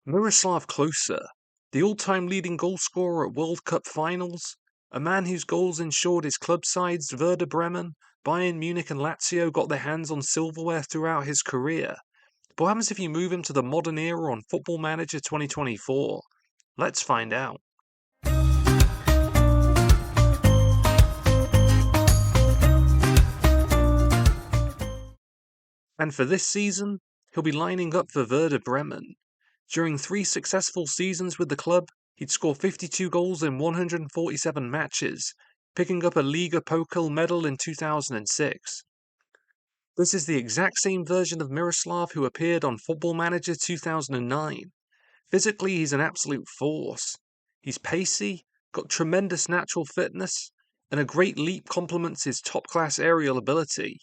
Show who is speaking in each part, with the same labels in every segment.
Speaker 1: Miroslav Klose, the all-time leading goalscorer at World Cup finals, a man whose goals ensured his club sides Werder Bremen, Bayern Munich and Lazio got their hands on silverware throughout his career. But what happens if you move him to the modern era on Football Manager 2024? Let's find out. And for this season, he'll be lining up for Werder Bremen. During 3 successful seasons with the club, he'd score 52 goals in 147 matches, picking up a Liga Pokal medal in 2006. This is the exact same version of Miroslav who appeared on Football Manager 2009. Physically, he's an absolute force. He's pacey, got tremendous natural fitness, and a great leap complements his top-class aerial ability.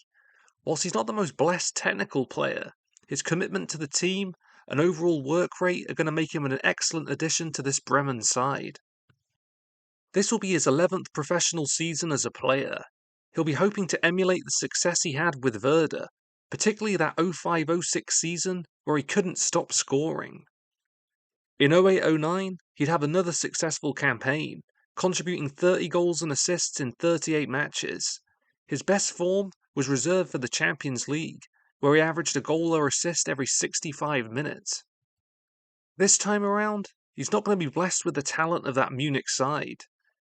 Speaker 1: Whilst he's not the most blessed technical player, his commitment to the team and overall work rate are going to make him an excellent addition to this Bremen side. This will be his 11th professional season as a player. He'll be hoping to emulate the success he had with Werder, particularly that 05-06 season where he couldn't stop scoring. In 08-09, he'd have another successful campaign, contributing 30 goals and assists in 38 matches. His best form was reserved for the Champions League, where he averaged a goal or assist every 65 minutes. This time around, he's not going to be blessed with the talent of that Munich side.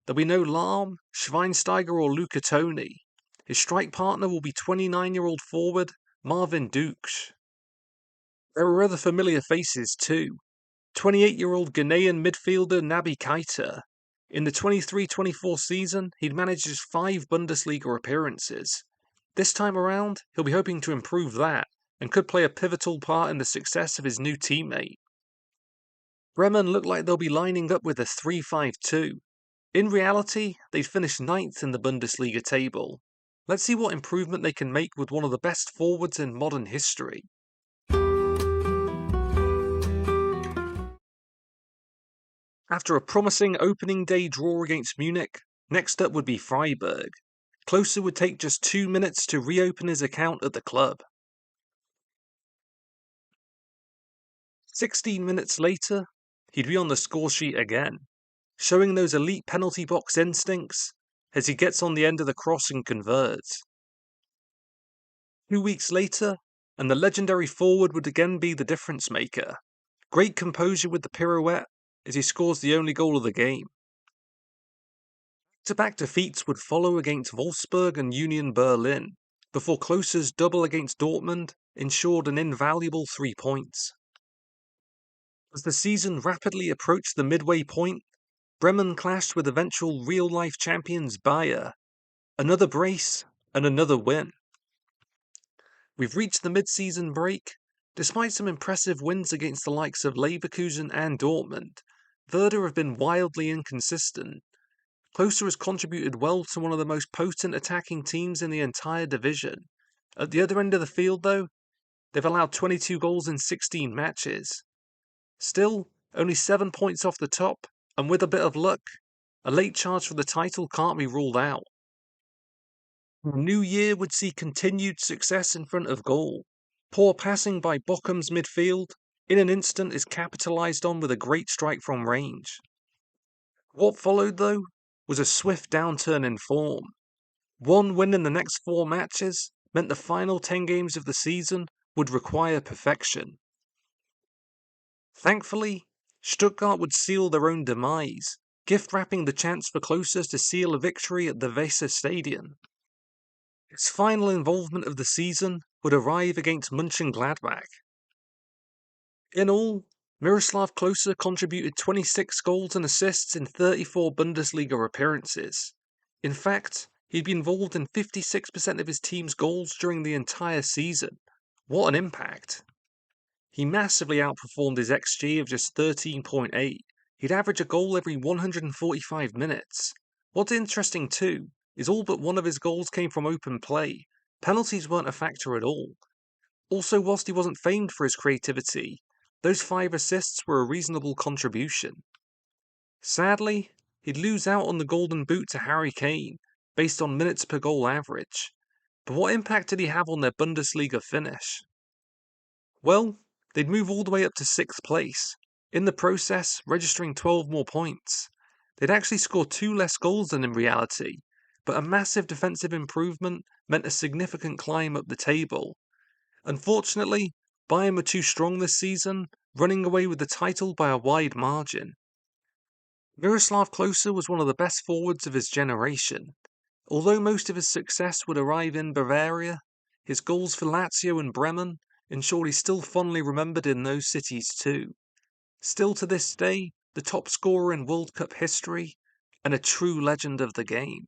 Speaker 1: There'll be no Lahm, Schweinsteiger or Luca Toni. His strike partner will be 29-year-old forward Marvin Duksch. There are other familiar faces too. 28-year-old Ghanaian midfielder Naby Keita. In the 23-24 season, he'd managed just 5 Bundesliga appearances. This time around, he'll be hoping to improve that, and could play a pivotal part in the success of his new teammate. Bremen look like they'll be lining up with a 3-5-2. In reality, they'd finished 9th in the Bundesliga table. Let's see what improvement they can make with one of the best forwards in modern history. After a promising opening day draw against Munich, next up would be Freiburg. Klose would take just 2 minutes to reopen his account at the club. 16 minutes later, he'd be on the score sheet again, showing those elite penalty box instincts as he gets on the end of the cross and converts. 2 weeks later, and the legendary forward would again be the difference maker. Great composure with the pirouette as he scores the only goal of the game. Back-to-back defeats would follow against Wolfsburg and Union Berlin, before Klose's double against Dortmund ensured an invaluable 3 points. As the season rapidly approached the midway point, Bremen clashed with eventual real-life champions Bayer. Another brace and another win. We've reached the mid-season break. Despite some impressive wins against the likes of Leverkusen and Dortmund, Werder have been wildly inconsistent. Klose has contributed well to one of the most potent attacking teams in the entire division. At the other end of the field, though, they've allowed 22 goals in 16 matches. Still, only 7 points off the top, and with a bit of luck, a late charge for the title can't be ruled out. The new year would see continued success in front of goal. Poor passing by Bochum's midfield, in an instant, is capitalised on with a great strike from range. What followed, though, was a swift downturn in form. 1 win in the next 4 matches meant the final 10 games of the season would require perfection. Thankfully, Stuttgart would seal their own demise, gift-wrapping the chance for Klose to seal a victory at the Weser Stadion. His final involvement of the season would arrive against Mönchengladbach. In all, Miroslav Klose contributed 26 goals and assists in 34 Bundesliga appearances. In fact, he'd been involved in 56% of his team's goals during the entire season. What an impact! He massively outperformed his XG of just 13.8. He'd average a goal every 145 minutes. What's interesting too is all but one of his goals came from open play. Penalties weren't a factor at all. Also, whilst he wasn't famed for his creativity, those 5 assists were a reasonable contribution. Sadly, he'd lose out on the Golden Boot to Harry Kane, based on minutes per goal average. But what impact did he have on their Bundesliga finish? Well, they'd move all the way up to 6th place, in the process registering 12 more points. They'd actually scored 2 less goals than in reality, but a massive defensive improvement meant a significant climb up the table. Unfortunately, Bayern were too strong this season, running away with the title by a wide margin. Miroslav Klose was one of the best forwards of his generation. Although most of his success would arrive in Bavaria, his goals for Lazio and Bremen ensured he's still fondly remembered in those cities too. Still to this day, the top scorer in World Cup history, and a true legend of the game.